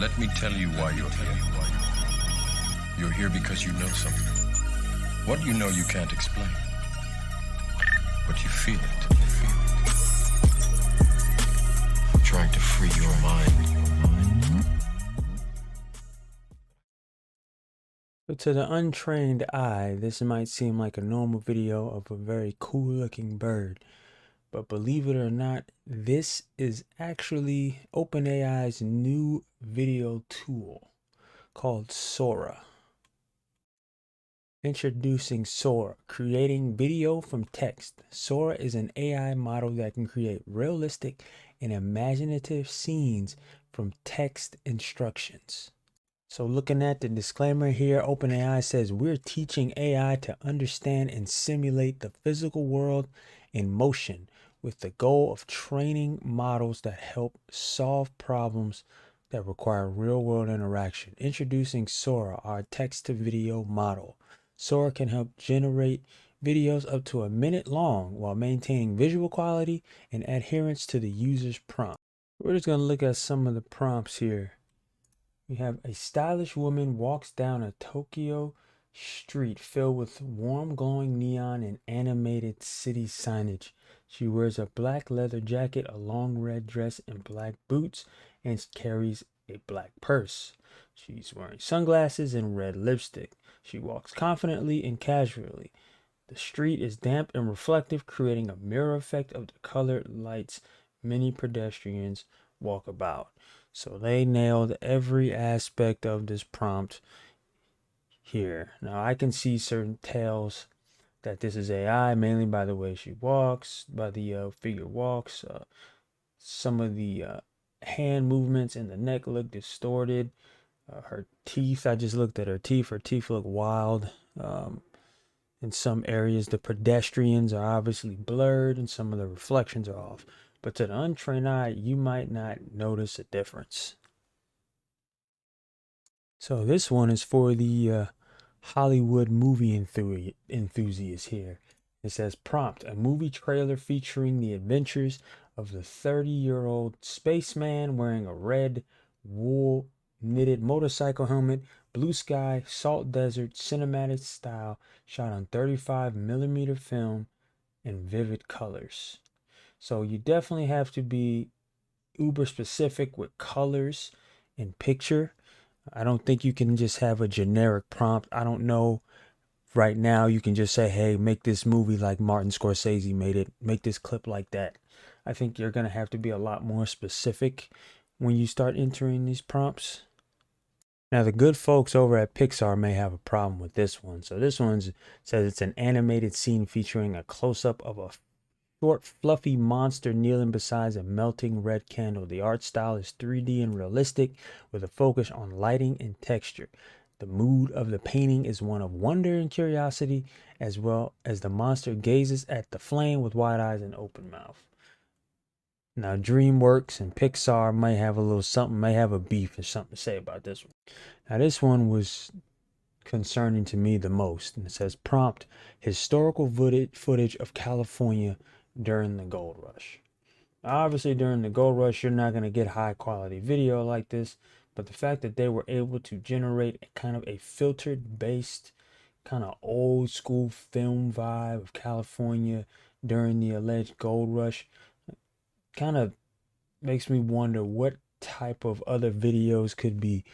Let me tell you why you're here. You're here because you know something. What you know you can't explain. But you feel it. I'm trying to free your mind. So to the untrained eye, this might seem like a normal video of a very cool looking bird. But believe it or not, this is actually OpenAI's new video tool called Sora. Introducing Sora, creating video from text. Sora is an AI model that can create realistic and imaginative scenes from text instructions. So looking at the disclaimer here, OpenAI says we're teaching AI to understand and simulate the physical world in motion with the goal of training models that help solve problems that require real-world interaction. Introducing Sora, our text-to-video model. Sora can help generate videos up to a minute long while maintaining visual quality and adherence to the user's prompt. We're just going to look at some of the prompts here. We have a stylish woman walks down a Tokyo street filled with warm glowing neon and animated city signage. She wears a black leather jacket, a long red dress, and black boots, and carries a black purse. She's wearing sunglasses and red lipstick. She walks confidently and casually. The street is damp and reflective, creating a mirror effect of the colored lights. Many pedestrians walk about. So they nailed every aspect of this prompt here. Now I can see certain tells that this is AI, mainly by the way she walks, by the figure walks. Some of the hand movements and the neck look distorted. Her teeth, I just looked at her teeth. Her teeth look wild. In some areas, the pedestrians are obviously blurred and some of the reflections are off. But to the untrained eye, you might not notice a difference. So this one is for the Hollywood movie enthusiast here. It says prompt, a movie trailer featuring the adventures of the 30-year-old spaceman wearing a red wool knitted motorcycle helmet, blue sky, salt desert, cinematic style, shot on 35mm film in vivid colors. So you definitely have to be uber specific with colors and picture. I don't think you can just have a generic prompt. I don't know. Right now, you can just say, hey, make this movie like Martin Scorsese made it. Make this clip like that. I think you're going to have to be a lot more specific when you start entering these prompts. Now, the good folks over at Pixar may have a problem with this one. So this one says it's an animated scene featuring a close-up of a short, fluffy monster kneeling beside a melting red candle. The art style is 3D and realistic with a focus on lighting and texture. The mood of the painting is one of wonder and curiosity, as well as the monster gazes at the flame with wide eyes and open mouth. Now, DreamWorks and Pixar may have a little something, may have a beef or something to say about this one. Now, this one was concerning to me the most, and it says prompt historical footage of California during the gold rush. Obviously, during the gold rush, you're not going to get high quality video like this, but the fact that they were able to generate kind of a filtered based, kind of old school film vibe of California during the alleged gold rush kind of makes me wonder what type of other videos could be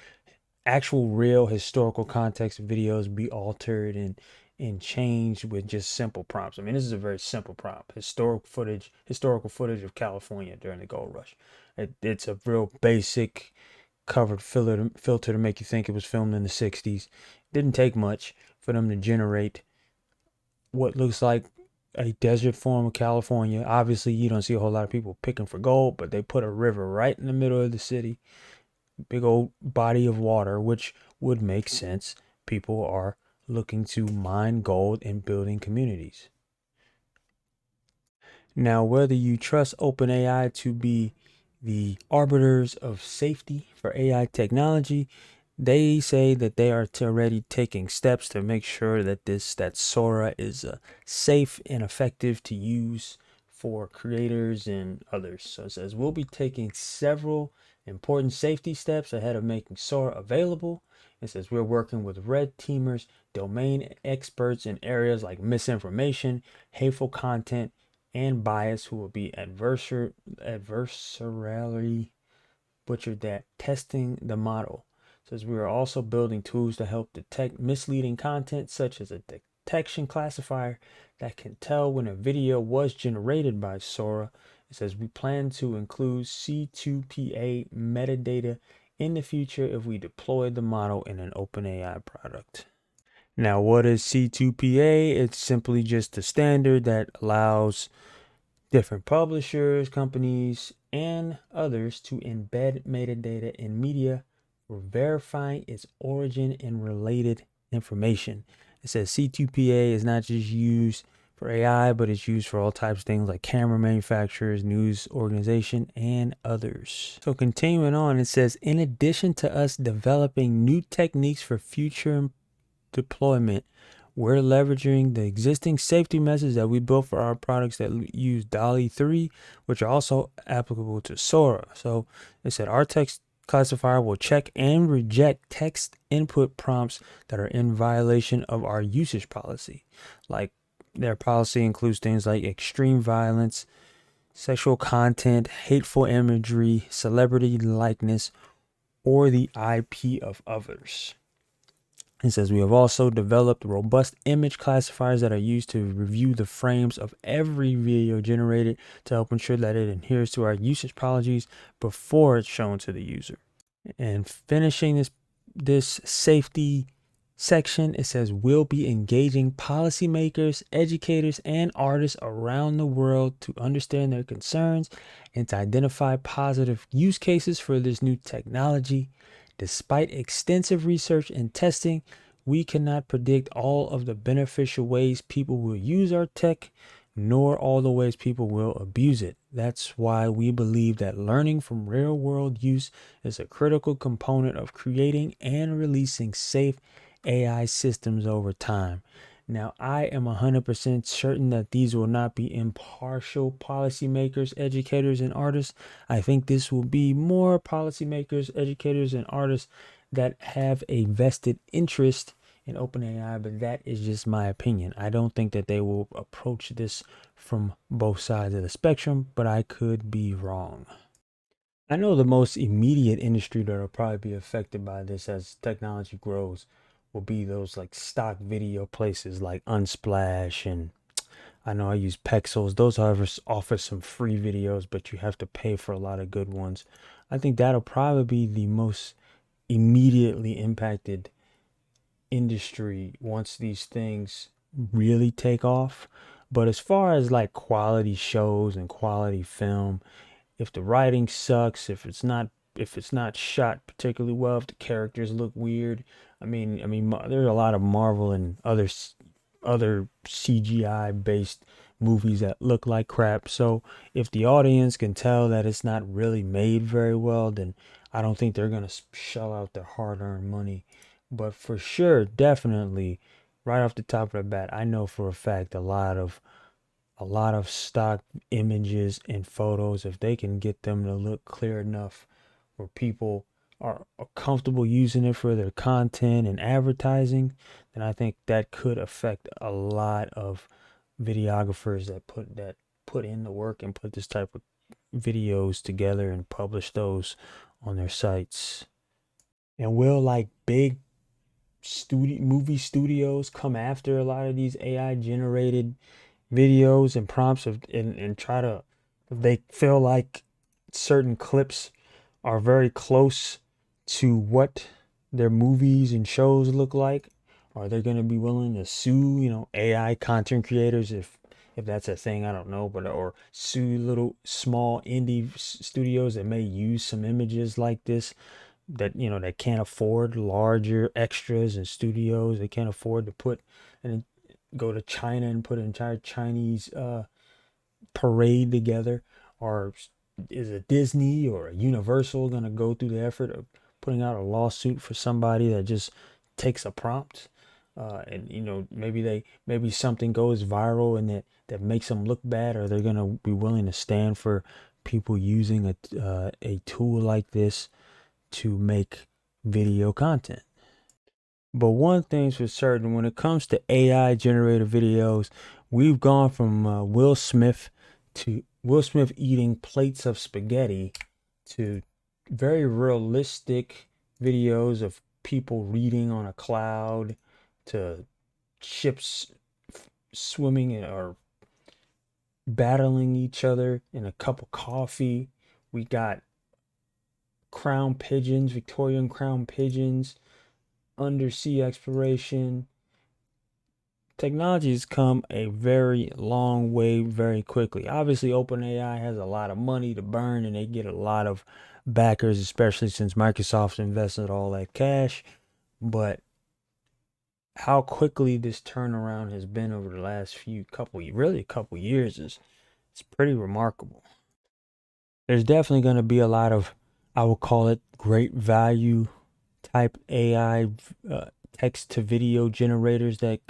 actual real historical context videos be altered and changed with just simple prompts. I mean, this is a very simple prompt. Historical footage of California during the gold rush. It's a real basic covered filter to make you think it was filmed in the 60s. Didn't take much for them to generate what looks like a desert form of California. Obviously, you don't see a whole lot of people picking for gold, but they put a river right in the middle of the city. Big old body of water, which would make sense. People are looking to mine gold and building communities. Now, whether you trust OpenAI to be the arbiters of safety for AI technology, they say that they are already taking steps to make sure that Sora is safe and effective to use for creators and others. So it says, we'll be taking several important safety steps ahead of making Sora available. It says, we're working with red teamers, domain experts in areas like misinformation, hateful content, and bias who will be adversarially butchered that testing the model. It says we are also building tools to help detect misleading content, such as a detection classifier that can tell when a video was generated by Sora. It says we plan to include C2PA metadata in the future if we deploy the model in an OpenAI product. Now, what is C2PA? It's simply just a standard that allows different publishers, companies, and others to embed metadata in media for verifying its origin and related information. It says C2PA is not just used for AI, but it's used for all types of things like camera manufacturers, news organization, and others. So continuing on, it says, in addition to us developing new techniques for future deployment, we're leveraging the existing safety measures that we built for our products that use DALL-E 3, which are also applicable to Sora. So it said our text classifier will check and reject text input prompts that are in violation of our usage policy. Like, their policy includes things like extreme violence, sexual content, hateful imagery, celebrity likeness, or the IP of others. It says we have also developed robust image classifiers that are used to review the frames of every video generated to help ensure that it adheres to our usage policies before it's shown to the user. And finishing this safety section, it says we'll be engaging policymakers, educators, and artists around the world to understand their concerns and to identify positive use cases for this new technology. Despite extensive research and testing, we cannot predict all of the beneficial ways people will use our tech, nor all the ways people will abuse it. That's why we believe that learning from real-world use is a critical component of creating and releasing safe AI systems over time. Now, I am 100% certain that these will not be impartial policymakers, educators, and artists. I think this will be more policymakers, educators, and artists that have a vested interest in OpenAI, but that is just my opinion. I don't think that they will approach this from both sides of the spectrum, but I could be wrong. I know the most immediate industry that will probably be affected by this as technology grows will be those like stock video places like Unsplash, and I know I use Pexels. Those, however, offer some free videos, but you have to pay for a lot of good ones. I think that'll probably be the most immediately impacted industry once these things really take off. But as far as like quality shows and quality film, if the writing sucks, if it's not shot particularly well, if the characters look weird, I mean, there's a lot of Marvel and other CGI based movies that look like crap. So if the audience can tell that it's not really made very well, then I don't think they're gonna shell out their hard-earned money. But for sure, definitely, right off the top of the bat, I know for a fact a lot of stock images and photos, if they can get them to look clear enough where people are comfortable using it for their content and advertising, then I think that could affect a lot of videographers that put in the work and put this type of videos together and publish those on their sites. And will like big movie studios come after a lot of these AI generated videos and prompts and try to, if they feel like certain clips are very close to what their movies and shows look like, are they going to be willing to sue, AI content creators, if that's a thing? I don't know, but or sue little small indie studios that may use some images like this, that can't afford larger extras and studios. They can't afford to put and go to China and put an entire Chinese parade together. Or is a Disney or a Universal going to go through the effort of putting out a lawsuit for somebody that just takes a prompt? and maybe something goes viral and that makes them look bad, or they're gonna be willing to stand for people using a tool like this to make video content. But one thing's for certain, when it comes to AI generated videos, we've gone from Will Smith eating plates of spaghetti to very realistic videos of people reading on a cloud to ships swimming or battling each other in a cup of coffee. We got crown pigeons, Victorian crown pigeons, undersea exploration. Technology has come a very long way very quickly. Obviously, OpenAI has a lot of money to burn and they get a lot of backers, especially since Microsoft invested all that cash. But how quickly this turnaround has been over the last really a couple years is it's pretty remarkable. There's definitely going to be a lot of, I will call it, great value type AI text to video generators that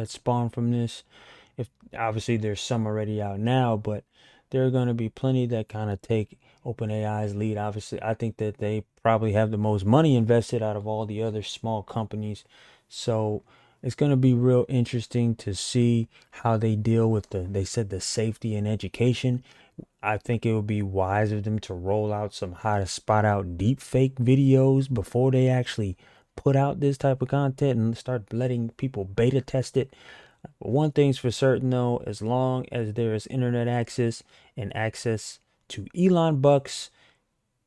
spawn from this. If obviously there's some already out now, but there are going to be plenty that kind of take OpenAI's lead. Obviously, I think that they probably have the most money invested out of all the other small companies. So it's going to be real interesting to see how they deal with they said the safety and education. I think it would be wise of them to roll out some how to spot out deep fake videos before they actually put out this type of content and start letting people beta test it. But one thing's for certain though, as long as there is internet access and access to Elon Bucks,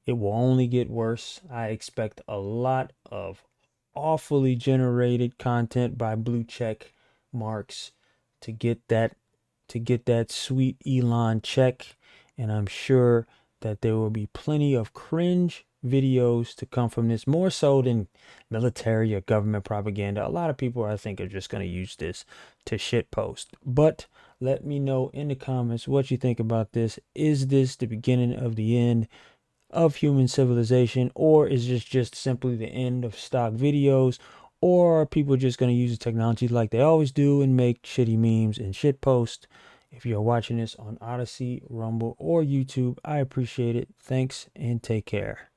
it will only get worse. I expect a lot of awfully generated content by blue check marks to get that sweet Elon check, and I'm sure that there will be plenty of cringe videos to come from this, more so than military or government propaganda. A lot of people, I think, are just going to use this to shit post. But let me know in the comments what you think about this. Is this the beginning of the end of human civilization, or is this just simply the end of stock videos? Or are people just going to use the technology like they always do and make shitty memes and shit posts? If you're watching this on Odyssey, Rumble, or YouTube, I appreciate it. Thanks and take care.